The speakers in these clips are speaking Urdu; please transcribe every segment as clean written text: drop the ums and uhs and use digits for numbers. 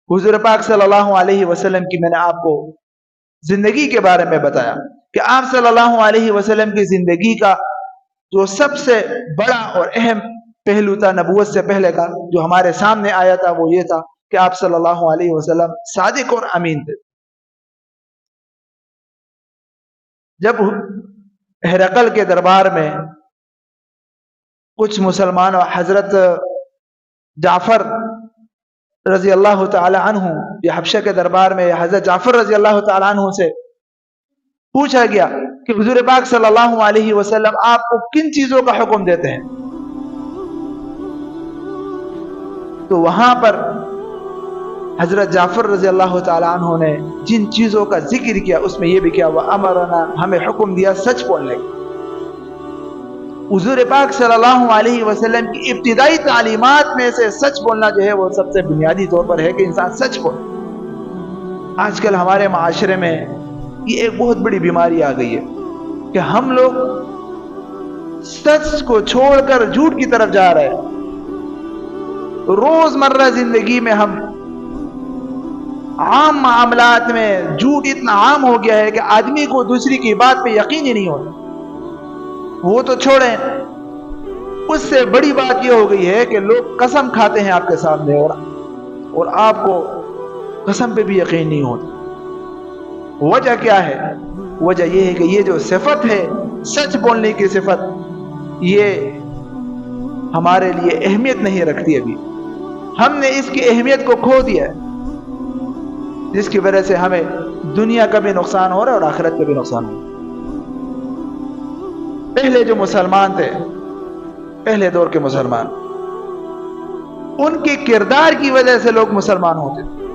حضور پاک صلی اللہ علیہ وسلم کی میں نے آپ کو زندگی کے بارے میں بتایا کہ آپ صلی اللہ علیہ وسلم کی زندگی کا جو سب سے بڑا اور اہم پہلو تھا نبوت سے پہلے کا جو ہمارے سامنے آیا تھا وہ یہ تھا کہ آپ صلی اللہ علیہ وسلم صادق اور امین تھے. جب ہرقل کے دربار میں کچھ مسلمانوں حضرت جعفر رضی اللہ تعالی عنہ یہ حبشہ کے دربار میں حضرت جعفر رضی اللہ تعالی عنہ سے پوچھا گیا کہ حضور پاک صلی اللہ علیہ وسلم آپ کو کن چیزوں کا حکم دیتے ہیں، تو وہاں پر حضرت جعفر رضی اللہ تعالی عنہ نے جن چیزوں کا ذکر کیا اس میں یہ بھی کیا وَأَمَرَنَا ہمیں حکم دیا سچ بولنے کا. حضور پاک صلی اللہ علیہ وسلم کی ابتدائی تعلیمات میں سے سچ بولنا جو ہے وہ سب سے بنیادی طور پر ہے کہ انسان سچ بولے. آج کل ہمارے معاشرے میں یہ ایک بہت بڑی بیماری آ گئی ہے کہ ہم لوگ سچ کو چھوڑ کر جھوٹ کی طرف جا رہے ہیں. روزمرہ زندگی میں ہم عام معاملات میں جھوٹ اتنا عام ہو گیا ہے کہ آدمی کو دوسری کی بات پہ یقین ہی نہیں ہوتا. وہ تو چھوڑیں، اس سے بڑی بات یہ ہو گئی ہے کہ لوگ قسم کھاتے ہیں آپ کے سامنے اور آپ کو قسم پہ بھی یقین نہیں ہوتا. وجہ کیا ہے؟ وجہ یہ ہے کہ یہ جو صفت ہے سچ بولنے کی صفت یہ ہمارے لیے اہمیت نہیں رکھتی. ابھی ہم نے اس کی اہمیت کو کھو دیا ہے جس کی وجہ سے ہمیں دنیا کا بھی نقصان ہو رہا ہے اور آخرت کا بھی نقصان ہو رہا ہے. پہلے جو مسلمان تھے، پہلے دور کے مسلمان، ان کے کردار کی وجہ سے لوگ مسلمان ہوتے تھے،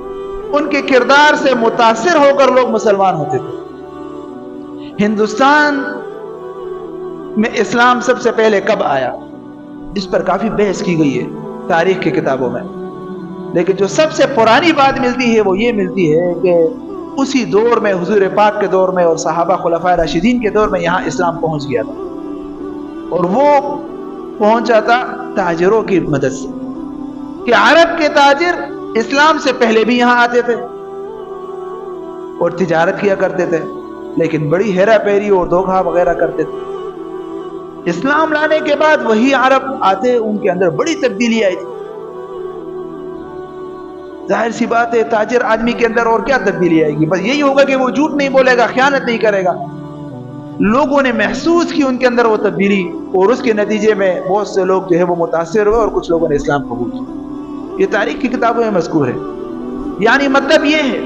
ان کے کردار سے متاثر ہو کر لوگ مسلمان ہوتے تھے. ہندوستان میں اسلام سب سے پہلے کب آیا اس پر کافی بحث کی گئی ہے تاریخ کی کتابوں میں، لیکن جو سب سے پرانی بات ملتی ہے وہ یہ ملتی ہے کہ اسی دور میں حضور پاک کے دور میں اور صحابہ خلفائے راشدین کے دور میں یہاں اسلام پہنچ گیا تھا، اور وہ پہنچا تھا تاجروں کی مدد سے کہ عرب کے تاجر اسلام سے پہلے بھی یہاں آتے تھے اور تجارت کیا کرتے تھے، لیکن بڑی ہیرا پھیری اور دھوکہ وغیرہ کرتے تھے. اسلام لانے کے بعد وہی عرب آتے، ان کے اندر بڑی تبدیلی آئی تھی. ظاہر سی بات ہے تاجر آدمی کے اندر اور کیا تبدیلی آئے گی؟ بس یہی ہوگا کہ وہ جھوٹ نہیں بولے گا، خیانت نہیں کرے گا. لوگوں نے محسوس کی ان کے اندر وہ تبدیلی، اور اس کے نتیجے میں بہت سے لوگ جو ہے وہ متاثر ہوئے اور کچھ لوگوں نے اسلام قبول کیا. یہ تاریخ کی کتابوں میں مذکور ہے. یعنی مطلب یہ ہے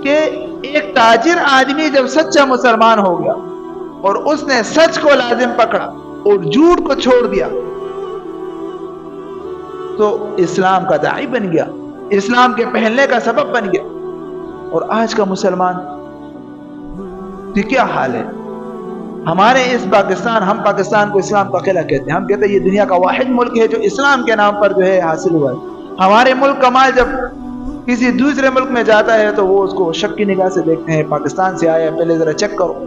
کہ ایک تاجر آدمی جب سچا مسلمان ہو گیا اور اس نے سچ کو لازم پکڑا اور جھوٹ کو چھوڑ دیا تو اسلام کا داعی بن گیا، اسلام کے پھیلنے کا سبب بن گیا. اور آج کا مسلمان کی کیا حال ہے؟ ہمارے اس پاکستان، ہم پاکستان کو اسلام کا قلعہ کہتے ہیں. ہم کہتے ہیں یہ دنیا کا واحد ملک ہے جو اسلام کے نام پر جو ہے حاصل ہوا ہے. ہمارے ملک کا مال جب کسی دوسرے ملک میں جاتا ہے تو وہ اس کو شک کی نگاہ سے دیکھتے ہیں، پاکستان سے آیا پہلے ذرا چیک کرو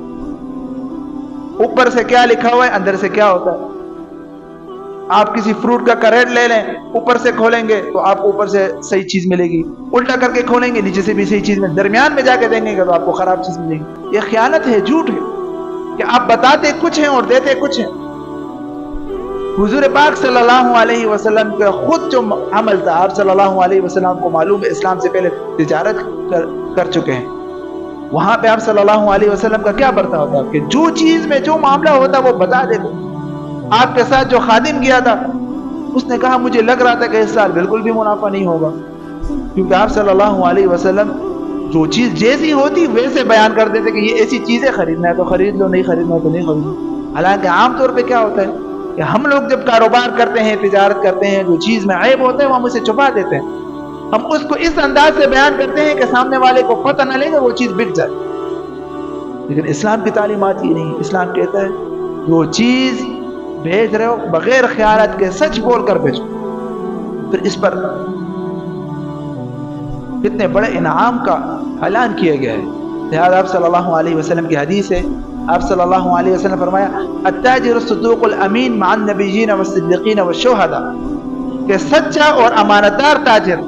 اوپر سے کیا لکھا ہوا ہے، اندر سے کیا ہوتا ہے. آپ کسی فروٹ کا کریٹ لے لیں، اوپر سے کھولیں گے تو آپ کو اوپر سے صحیح چیز ملے گی، الٹا کر کے کھولیں گے نیچے سے بھی صحیح چیز ملے گی، درمیان میں جا کے دیں گے تو آپ کو خراب چیز ملے گی. یہ خیانت ہے، جھوٹ ہے کہ آپ بتاتے کچھ ہیں اور دیتے کچھ ہیں. حضور پاک صلی اللہ علیہ وسلم کا خود جو عمل تھا، آپ صلی اللہ علیہ وسلم کو معلوم ہے اسلام سے پہلے تجارت کر چکے ہیں. وہاں پہ آپ صلی اللہ علیہ وسلم کا کیا برتاؤ ہوتا کہ جو چیز میں جو معاملہ ہوتا وہ بتا دیتے. آپ کے ساتھ جو خادم گیا تھا اس نے کہا مجھے لگ رہا تھا کہ اس سال بالکل بھی منافع نہیں ہوگا، کیونکہ آپ صلی اللہ علیہ وسلم جو چیز جیسی ہوتی ویسے بیان کر دیتے کہ یہ ایسی چیزیں خریدنا ہے تو خرید لو، نہیں خریدنا ہے تو نہیں خرید لو. حالانکہ عام طور پہ کیا ہوتا ہے کہ ہم لوگ جب کاروبار کرتے ہیں، تجارت کرتے ہیں، جو چیز میں عیب ہوتا ہے وہ ہم اسے چھپا دیتے ہیں. ہم اس کو اس انداز سے بیان کرتے ہیں کہ سامنے والے کو پتہ نہ لے گا، وہ چیز بک جائے. لیکن اسلام کی تعلیمات یہ نہیں. اسلام کہتا ہے جو چیز بھیج رہے ہو بغیر خیانت کے سچ بول کر بھیجو. پھر اس پر کتنے بڑے انعام کا اعلان کیا گیا ہے. لہذا آپ صلی اللہ علیہ وسلم کی حدیث ہے، آپ صلی اللہ علیہ وسلم فرمایا التاجر الصدوق الامین مع النبیین والصدیقین والشہداء، کہ سچا اور امانتدار تاجر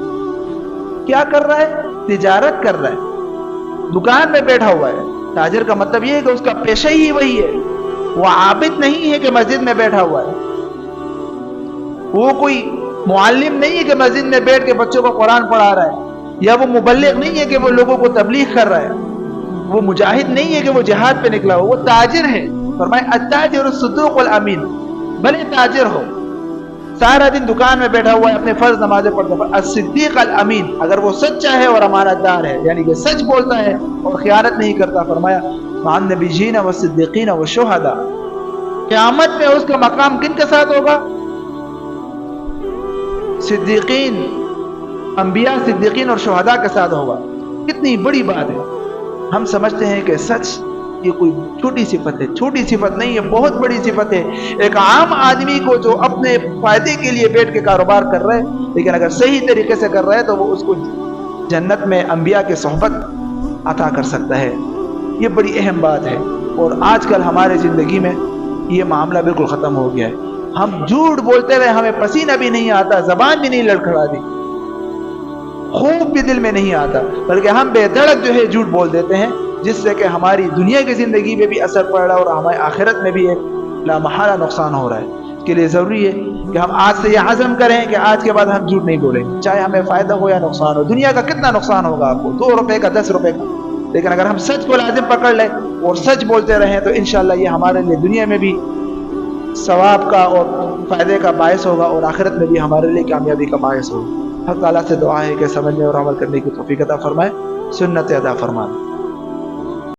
کیا کر رہا ہے؟ تجارت کر رہا ہے، دکان میں بیٹھا ہوا ہے۔ تاجر کا مطلب یہ ہے کہ اس کا پیشہ ہی وہی ہے، وہ عابد نہیں ہے کہ مسجد میں بیٹھا ہوا ہے، وہ کوئی معلم نہیں ہے کہ مسجد میں بیٹھ کے بچوں کو قرآن پڑھا رہا ہے، یا وہ مبلغ نہیں ہے کہ وہ لوگوں کو تبلیغ کر رہا ہے، وہ مجاہد نہیں ہے کہ وہ جہاد پہ نکلا ہو، وہ تاجر ہے۔ فرمائے التاجر الصدوق الامین، بھلے تاجر ہو، سارا دن دکان میں بیٹھا ہوا ہے، اپنے فرض نمازیں پڑھتا ہے، الصدیق الامین، اگر وہ سچا ہے اور امانت دار ہے، یعنی کہ سچ بولتا ہے اور خیانت نہیں کرتا، فرمایا مع النبیین والصدیقین والشہداء، قیامت میں اس کا مقام کن کے ساتھ ہوگا؟ صدیقین، انبیاء، صدیقین اور شہداء کے ساتھ ہوگا۔ کتنی بڑی بات ہے۔ ہم سمجھتے ہیں کہ سچ یہ کوئی چھوٹی صفت ہے، چھوٹی صفت نہیں ہے، بہت بڑی صفت ہے۔ ایک عام آدمی کو جو اپنے فائدے کے لیے بیٹھ کے کاروبار کر رہے ہیں، لیکن اگر صحیح طریقے سے کر رہے ہیں تو وہ اس کو جنت میں انبیاء کے صحبت عطا کر سکتا ہے۔ یہ بڑی اہم بات ہے، اور آج کل ہمارے زندگی میں یہ معاملہ بالکل ختم ہو گیا ہے۔ ہم جھوٹ بولتے ہوئے ہمیں پسینہ بھی نہیں آتا، زبان بھی نہیں لڑکھڑاتی، خوف بھی دل میں نہیں آتا، بلکہ ہم بے دھڑک جو ہے جھوٹ بول دیتے ہیں، جس سے کہ ہماری دنیا کی زندگی میں بھی اثر پڑ رہا ہے اور ہماری آخرت میں بھی ایک لامحالہ نقصان ہو رہا ہے۔ اس کے لیے ضروری ہے کہ ہم آج سے یہ عزم کریں کہ آج کے بعد ہم جھوٹ نہیں بولیں گے، چاہے ہمیں فائدہ ہو یا نقصان ہو۔ دنیا کا کتنا نقصان ہوگا آپ کو، 2 روپے کا، 10 روپے کا، لیکن اگر ہم سچ کو لازم پکڑ لیں اور سچ بولتے رہیں تو انشاءاللہ یہ ہمارے لیے دنیا میں بھی ثواب کا اور فائدے کا باعث ہوگا، اور آخرت میں بھی ہمارے لیے کامیابی کا باعث ہوگا۔ حق تعالیٰ سے دعا ہے کہ سمجھنے اور عمل کرنے کی توفیق عطا فرمائے، سنت ادا فرمائے۔